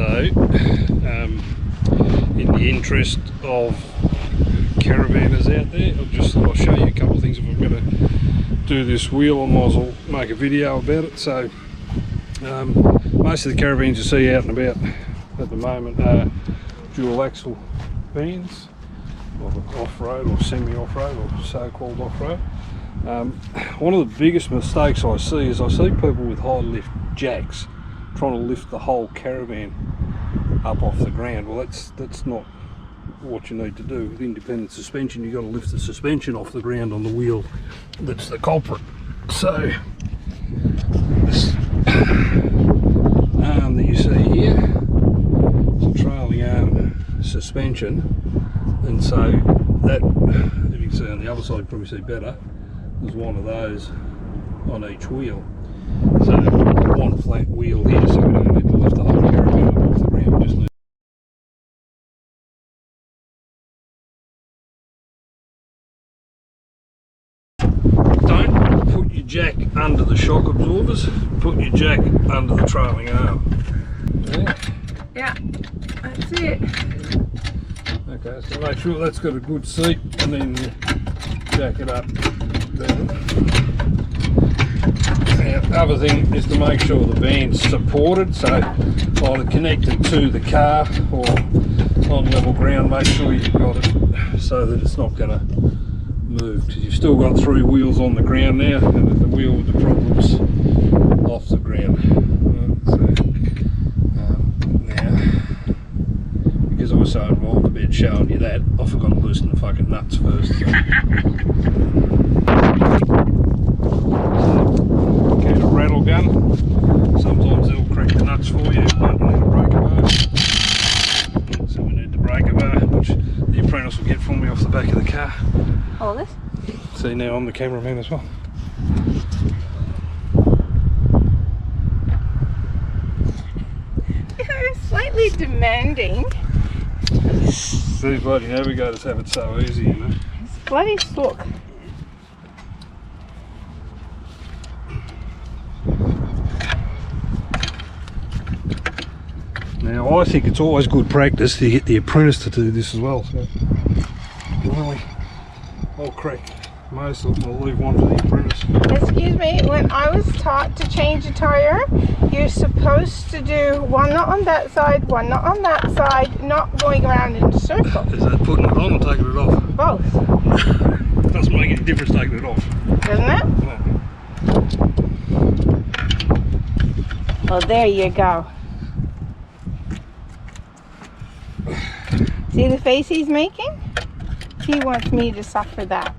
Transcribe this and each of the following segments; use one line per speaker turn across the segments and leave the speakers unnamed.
So in the interest of caravanners out there, I'll show you a couple of things. If I'm going to do this wheel, I might as well make a video about it. So most of the caravans you see out and about at the moment are dual axle vans, or off-road or semi-off-road or so-called off-road. One of the biggest mistakes I see is I see people with high lift jacks trying to lift the whole caravan up off the ground. Well, that's not what you need to do. With independent suspension, you've got to lift the suspension off the ground on the wheel. That's the culprit. So this arm that you see here is a trailing arm suspension, and so that, if you can see on the other side, you probably see better, there's one of those on each wheel. So one flat wheel here, so we don't need to lift the whole caravan up off the ground. We just need don't put your jack under the shock absorbers, put your jack under the trailing arm.
Yeah, that's it.
Okay, so make sure that's got a good seat, and then you jack it up there. Now, the other thing is to make sure the van's supported, so either connected to the car or on level ground. Make sure you've got it so that it's not going to move, because you've still got three wheels on the ground now, and the wheel with the problems off the ground. Now, because I was so involved about showing you that, I forgot to loosen the fucking nuts first. So. Get a rattle gun. Sometimes they'll crack the nuts for you, but you need a breaker bar. So we need the breaker bar, which the apprentice will get for me off the back of the car.
All this?
See, now I'm the cameraman as well.
You're slightly demanding.
See, bloody navigators have it so easy, you know.
It's bloody slook.
Now, I think it's always good practice to get the apprentice to do this as well. So, I'll crack most of them, I'll leave one for the apprentice.
Excuse me, when I was taught to change a tyre, you're supposed to do one knot on that side, one knot on that side, not going around in a circle.
Is that putting it on or taking it off?
Both.
Doesn't make any difference taking it off.
Doesn't it?
No.
Well, there you go. See the face he's making? He wants me to suffer that.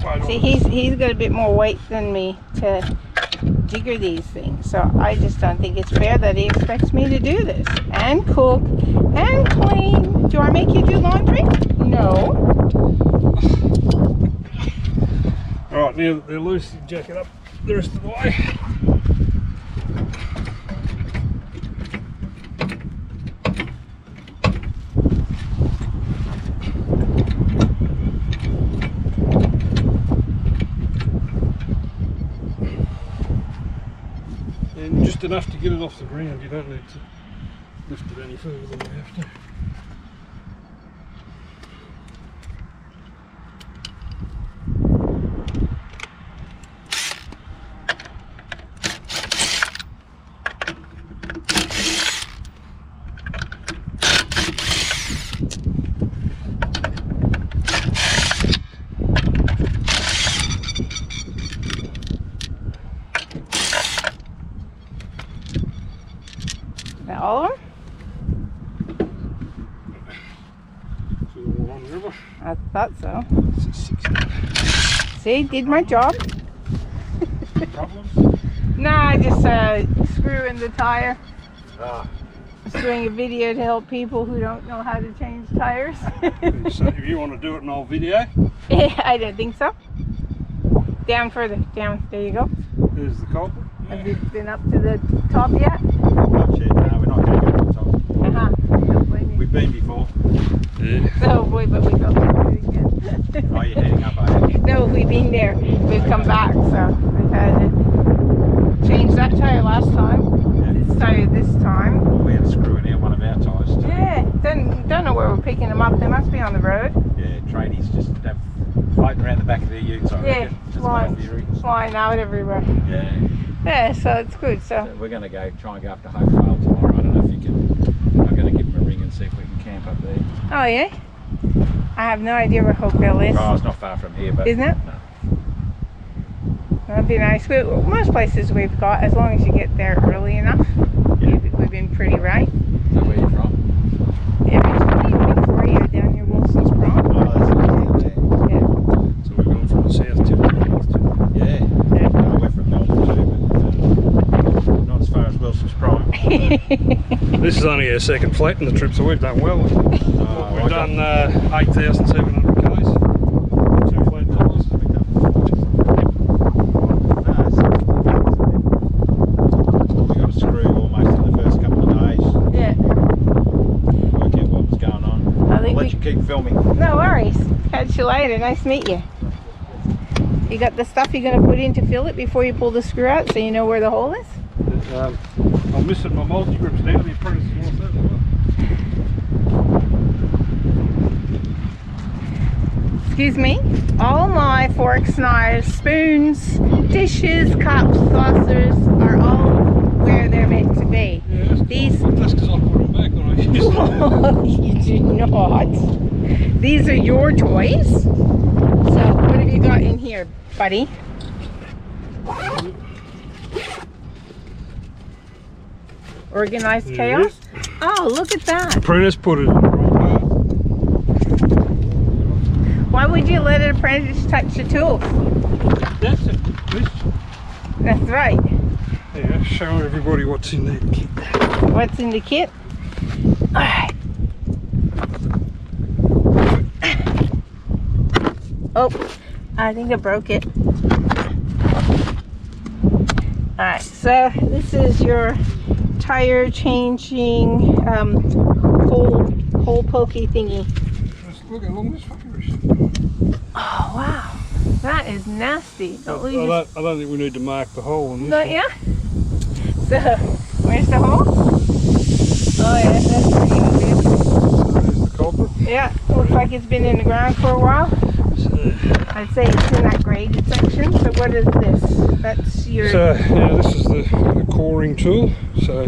I do.
See, he's got a bit more weight than me to jigger these things, so I just don't think it's fair that he expects me to do this and cook and clean. Do I make you do laundry? No.
Alright, now that they're loose, you jack it up the rest of the way. And just enough to get it off the ground, you don't need to lift it any further than you have to.
All of them? I thought so. See, did my job.
Problems?
Nah, just screw in the tire.
Ah.
Just doing a video to help people who don't know how to change tires.
So if you want to do it in all video?
I don't think so. Down further, down. There you go.
There's the culprit.
Have you been up to the top yet?
Not yet, no, we're not going to go to the top.
Don't blame me.
We've been before.
Yeah.
Oh boy, but we don't do it again.
Are you heading up, are you?
No, we've been there. But to come back, so we've had to change that tire last time.
Yeah.
This tire this time.
We had to screw in out one of our tyres too.
Yeah, don't know where we're picking them up. They must be on the road.
Yeah, tradies just have floating around the back of their utes, I
Yeah,
reckon. That's my theory.
flying out everywhere.
Yeah.
Yeah, so it's good.
So
So
we're going to go try and go up to Hope Trail tomorrow. I don't know if you can. I'm going to give them a ring and see if we can camp up there.
oh yeah, I have no idea where Hopeville is.
Oh, it's not far from here, but
Isn't it?
No.
That'd be nice. Most places we've got, as long as you get there early enough,
Yeah.
we've been pretty right.
Is that where you're from?
Yeah, before you're down near Wilson's Prom.
Oh, that's there.
Yeah.
So we're going from the south to the north.
Yeah.
Yeah.
No, we're from Melbourne too, but not as far as Wilson's Prime.
This is only our second flat in the trip, so we've done well. We've done 8,700 k's. Two flat tyres.
We got a screw almost in the first couple of days.
Yeah.
Work out what was going on.
I think
I'll let you keep filming.
No worries. Catch you later. Nice to meet you. You got the stuff you're going to put in to fill it before you pull the screw out, so you know where the hole is?
I'm missing my multi-grips down. The apprentice wants that as well.
Excuse me. All my forks, knives, spoons, dishes, cups, saucers are all where they're meant to be.
Yeah,
These.
that's because I put them back when I used them.
You do not. These are your toys. So, what have you got in here, buddy? Organized chaos? Oh, look at that.
Apprentice put it in the wrong part.
Why would you let an apprentice touch the tools?
That's it.
That's right.
Yeah, show everybody what's in that kit.
What's in the kit? Alright. Oh, I think I broke it. Alright, so this is your tire changing hole pokey thingy.
Let's look how long this fucker is.
Oh wow, that is nasty.
I don't think we need to mark the hole in this.
Not yeah. So where's the hole? Oh yeah, that's pretty obvious.
So there's the culprit.
Yeah, looks like it's been in the ground for a while. I'd say it's in that graded section. So what is this? That's your.
So yeah, this is the coring tool. So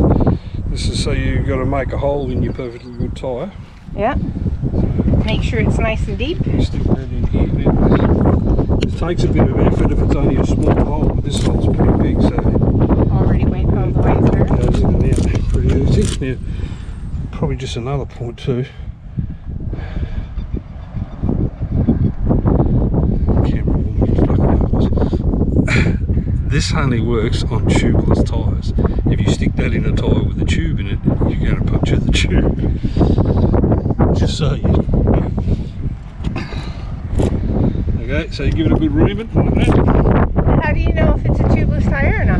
this is so you've got to make a hole in your perfectly good tyre.
Yeah. Make sure it's nice and deep.
Stick that in here. Now, it takes a bit of effort if it's only a small hole, but this hole's pretty big, so
Already went all the way
it
through.
goes in and out pretty easy. Now, probably just another point too. This only works on tubeless tyres. If you stick that in a tyre with a tube in it, you're going to puncture the tube. Just so you. Okay, so you give it a good reaming like that.
How do you know if it's a tubeless tire or not?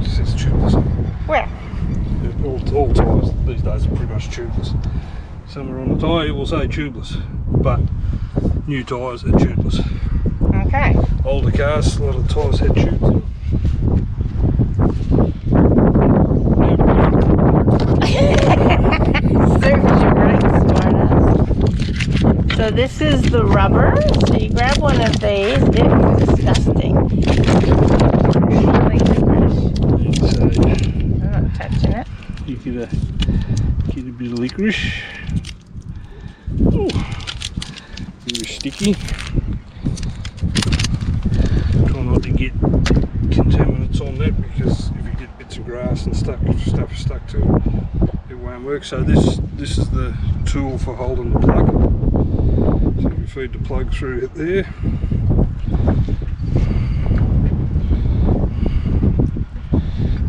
It says tubeless.
Where?
All tyres these days are pretty much tubeless. Somewhere on the tyre it will say tubeless, but new tyres are tubeless.
Okay.
Older cars, a lot of tyres had tubes in them.
Serves you right, smartass. So this is the rubber. So you grab one of these. It's disgusting. Like licorice.
So
I'm not touching it.
you get a bit of licorice. Ooh, very sticky. Try not to get contaminants on that, because if you get bits of grass and stuff stuck to it, it won't work. So this is the tool for holding the plug. So we feed the plug through it there.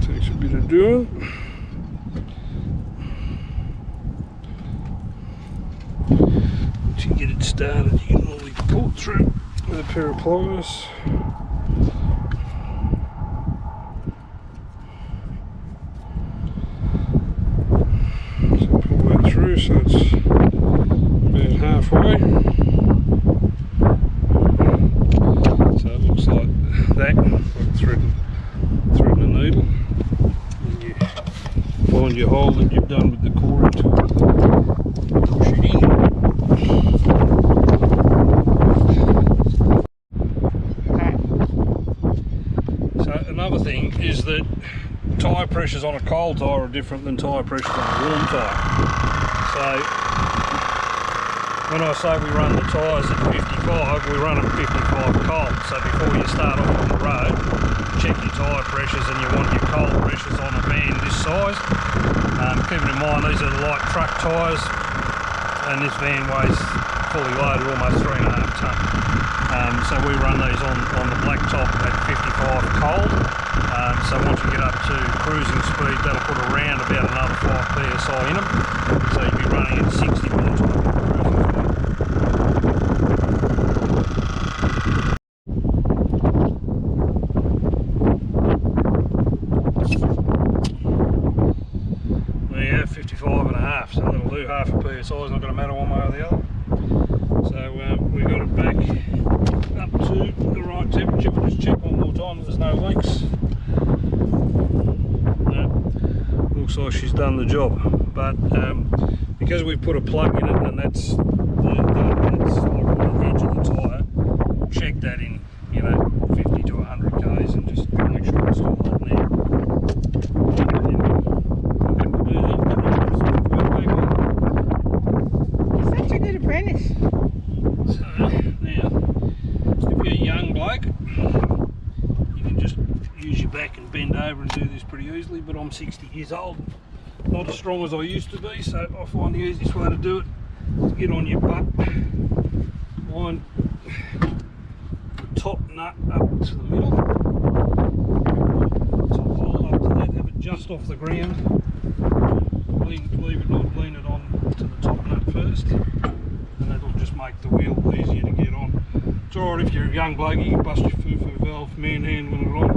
Takes a bit of doing. Once you get it started, you can normally pull it through with a pair of pliers. So pull that through so it's about halfway. So it looks like that, like threading a needle. And you find your hole that you've done with the coring tool, push it in. So another thing is that tyre pressures on a cold tyre are different than tyre pressures on a warm tyre. So when I say we run the tyres at 55, we run them 55 cold. So before you start off on the road, check your tyre pressures, and you want your cold pressures on a van this size. Keeping in mind these are light truck tyres, and this van weighs fully loaded almost 3.5 tonne. So we run these on the black top at 55 cold. So once we get up to cruising speed, that'll put around about another 5 psi in them. So you'll be running at 60 by the time you're cruising speed. There you go, 55.5, so that'll do half a psi, it's not going to matter one way or the other. So we got it back up to the right temperature. We'll just check one more time that there's no leaks. No, looks like she's done the job, but because we put a plug in it, and that's like on the edge of the tyre, check that in 50 to 100 k's and just make sure it's still hot in there.
You're such a good apprentice.
So now, if you're a young bloke, you can just use your back and bend over and do this pretty easily, but I'm 60 years old, not as strong as I used to be, so I find the easiest way to do it is get on your butt, line the top nut up to the middle, top hole up to that, have it just off the ground, leave it on to the top nut first, and that'll just make the wheel easier to get on. It's alright if you're a young bloke, you can bust your foo-foo valve manhandling it on,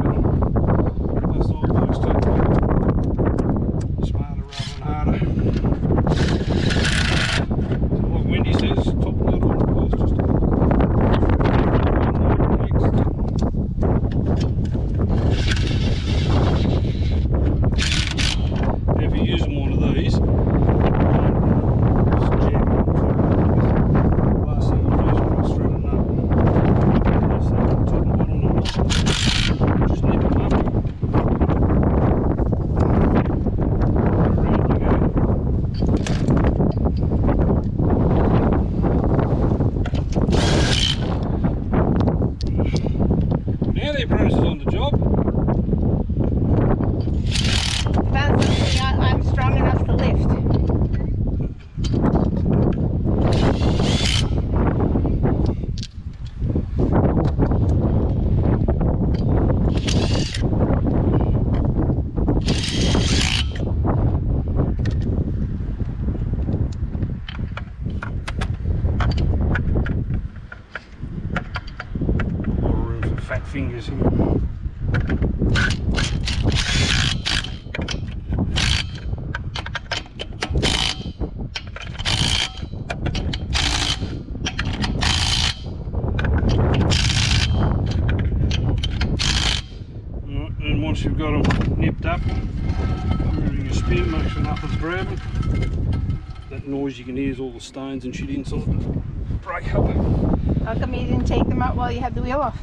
but most old blokes too. Smarter rather than harder. So like Wendy says, top nut on first, just to now if you're using one of these, now the apprentice is on the job.
That's something I'm strong enough to lift.
A lot of room for fat fingers here. And once you've got them nipped up, moving your spin, make sure nothing's grabbing. That noise you can hear is all the stones and shit inside the brake hub.
How come you didn't take them out while you had the wheel off?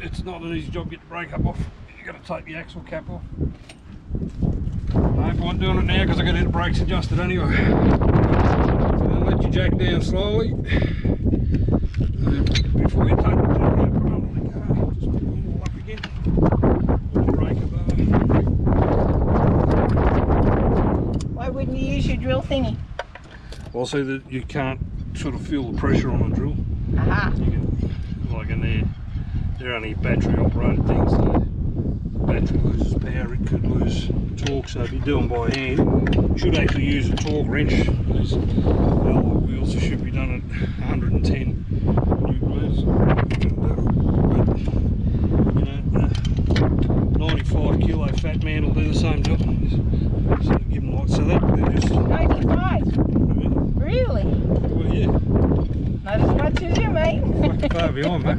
It's not an easy job to get the brake hub off. You've got to take the axle cap off. No point doing it now because I've got to get the brakes adjusted anyway. So then let your jack down slowly. Before you take the jack out from under the car, just put them all up again. Put your brake hub over.
Why wouldn't you use your drill thingy?
Well, so that you can't sort of feel the pressure on a drill.
Aha.
You can, like in there, they're only battery operated things, so the battery loses power, it could lose torque, so if you do them by hand, you should actually use a torque wrench. These alloy wheels should be done at 110 newton meters. 95 kilo fat man will do the same job. So give them like, so that they're just...
95? Really?
Well, yeah.
Not as much as you, mate.
Far behind, mate.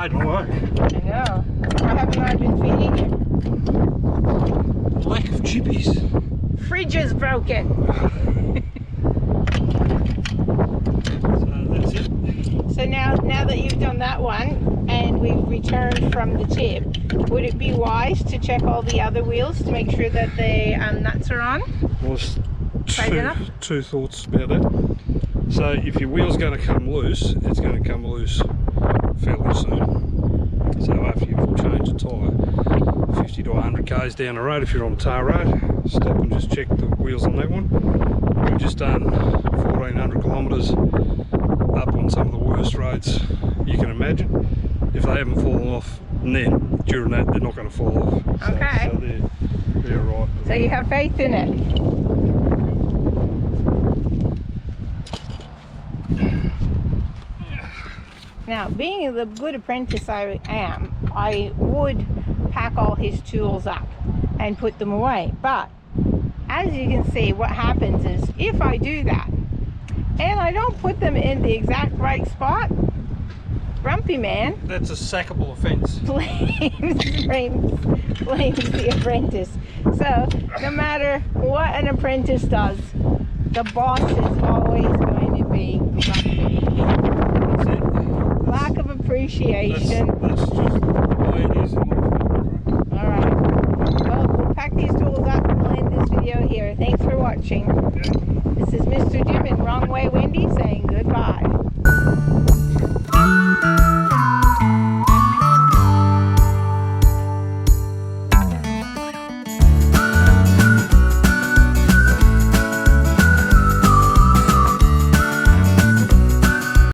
fading away.
I know. Why haven't I been feeding you?
Lack of chippies.
Fridge is broken.
So that's it.
So now that you've done that one and we've returned from the tip, would it be wise to check all the other wheels to make sure that the nuts are on?
Well, there's
Tight enough?
two thoughts about that. So if your wheel's going to come loose, it's going to come loose fairly soon. So after you've changed the tyre 50 to 100 k's down the road, if you're on a tar road, stop and just check the wheels on that one. We've just done 1400 kilometres up on some of the worst roads you can imagine. If they haven't fallen off then, during that they're not going to fall off. So,
Okay.
So they're right.
So you have faith in it? Now, being the good apprentice I am, I would pack all his tools up and put them away. But as you can see, what happens is if I do that and I don't put them in the exact right spot, Grumpy Man
That's a sackable offence.
blames the apprentice. So no matter what an apprentice does, the boss is always going to be grumpy.
That's it.
Lack of appreciation.
That's just the way it is in life.
Alright. Well, we'll pack these tools up and we'll end this video here. Thanks for watching. This is Mr. Jim in Wrong Way Way